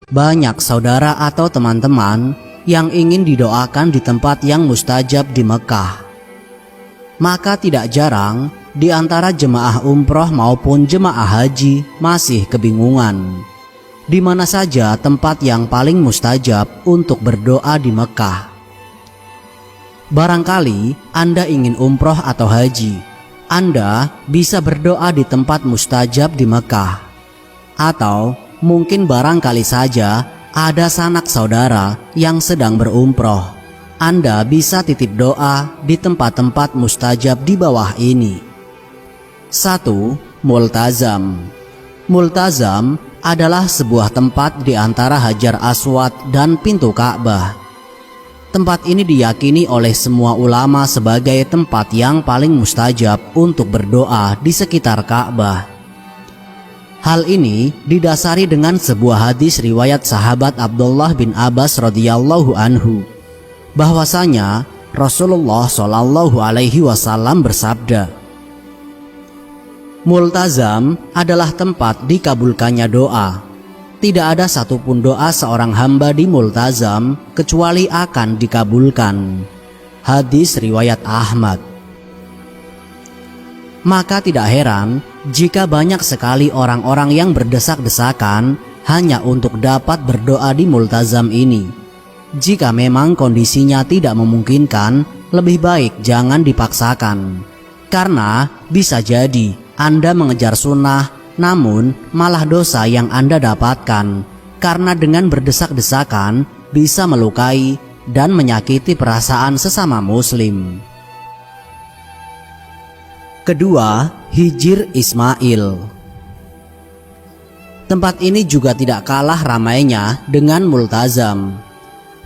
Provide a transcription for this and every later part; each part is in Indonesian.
Banyak saudara atau teman-teman yang ingin didoakan di tempat yang mustajab di Mekah. Maka tidak jarang di antara jemaah umroh maupun jemaah haji masih kebingungan di mana saja tempat yang paling mustajab untuk berdoa di Mekah. Barangkali Anda ingin umroh atau haji, Anda bisa berdoa di tempat mustajab di Mekah. Atau mungkin barangkali saja ada sanak saudara yang sedang berumroh. Anda bisa titip doa di tempat-tempat mustajab di bawah ini. 1. Multazam. Multazam adalah sebuah tempat di antara Hajar Aswad dan pintu Ka'bah. Tempat ini diyakini oleh semua ulama sebagai tempat yang paling mustajab untuk berdoa di sekitar Ka'bah. Hal ini didasari dengan sebuah hadis riwayat sahabat Abdullah bin Abbas radhiyallahu anhu, bahwasanya Rasulullah shallallahu alaihi wasallam bersabda, "Multazam adalah tempat dikabulkannya doa. Tidak ada satupun doa seorang hamba di multazam kecuali akan dikabulkan." Hadis riwayat Ahmad. Maka tidak heran jika banyak sekali orang-orang yang berdesak-desakan hanya untuk dapat berdoa di multazam ini. Jika memang kondisinya tidak memungkinkan, lebih baik jangan dipaksakan. Karena bisa jadi Anda mengejar sunnah, namun malah dosa yang Anda dapatkan. Karena dengan berdesak-desakan bisa melukai dan menyakiti perasaan sesama muslim. Kedua, Hijr Ismail. Tempat ini juga tidak kalah ramainya dengan multazam.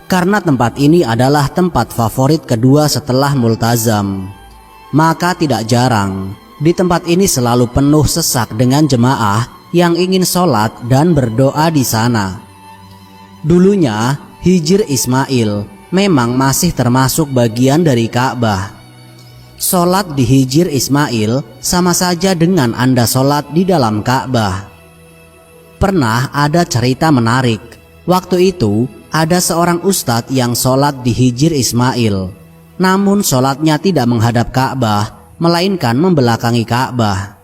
Karena tempat ini adalah tempat favorit kedua setelah multazam. Maka tidak jarang di tempat ini selalu penuh sesak dengan jemaah yang ingin sholat dan berdoa di sana. Dulunya Hijr Ismail memang masih termasuk bagian dari Ka'bah. Sholat di Hijr Ismail sama saja dengan Anda sholat di dalam Ka'bah. Pernah ada cerita menarik. Waktu itu ada seorang ustadz yang sholat di Hijr Ismail. Namun sholatnya tidak menghadap Ka'bah, melainkan membelakangi Ka'bah.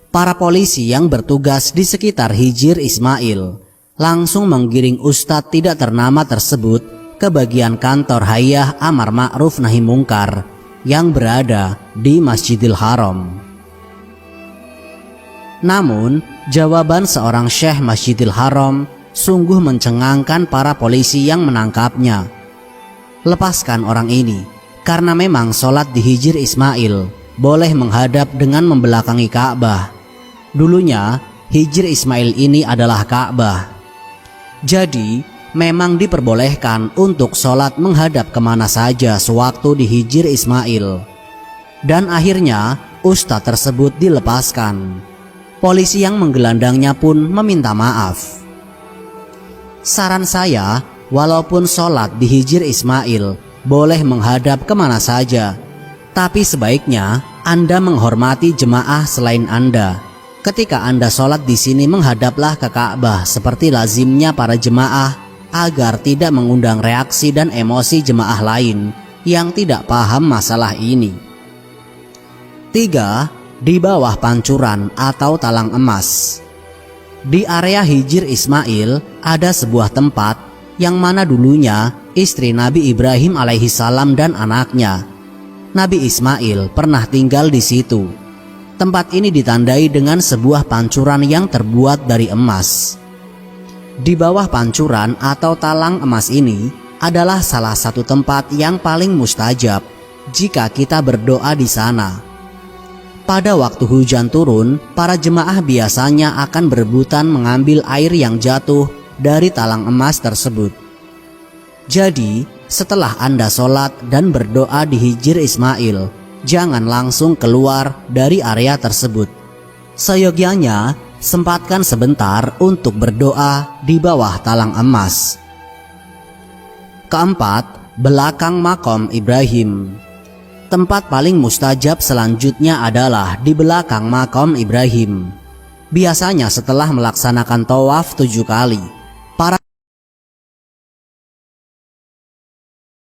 Para polisi yang bertugas di sekitar Hijr Ismail langsung menggiring ustadz tidak ternama tersebut ke bagian kantor Hayah Amar Ma'ruf Nahi Mungkar yang berada di Masjidil Haram. Namun, jawaban seorang syekh Masjidil Haram sungguh mencengangkan para polisi yang menangkapnya. Lepaskan orang ini, karena memang sholat di Hijr Ismail boleh menghadap dengan membelakangi Ka'bah. Dulunya, Hijr Ismail ini adalah Ka'bah. Jadi, memang diperbolehkan untuk sholat menghadap kemana saja sewaktu di Hijr Ismail. Dan akhirnya ustadz tersebut dilepaskan. Polisi yang menggelandangnya pun meminta maaf. Saran saya, walaupun sholat di Hijr Ismail boleh menghadap kemana saja, tapi sebaiknya Anda menghormati jemaah selain Anda. Ketika Anda sholat di sini menghadaplah ke Ka'bah seperti lazimnya para jemaah, agar tidak mengundang reaksi dan emosi jemaah lain yang tidak paham masalah ini. 3. Di bawah pancuran atau talang emas. Di area Hijr Ismail ada sebuah tempat yang mana dulunya istri Nabi Ibrahim alaihissalam dan anaknya Nabi Ismail pernah tinggal di situ. Tempat ini ditandai dengan sebuah pancuran yang terbuat dari emas. Di bawah pancuran atau talang emas ini adalah salah satu tempat yang paling mustajab jika kita berdoa di sana. Pada waktu hujan turun, para jemaah biasanya akan berebutan mengambil air yang jatuh dari talang emas tersebut. Jadi, setelah Anda sholat dan berdoa di Hijr Ismail, jangan langsung keluar dari area tersebut. Seyogyanya, sempatkan sebentar untuk berdoa di bawah talang emas. Keempat, belakang makom Ibrahim. Tempat paling mustajab selanjutnya adalah di belakang makom Ibrahim. Biasanya setelah melaksanakan tawaf 7 kali,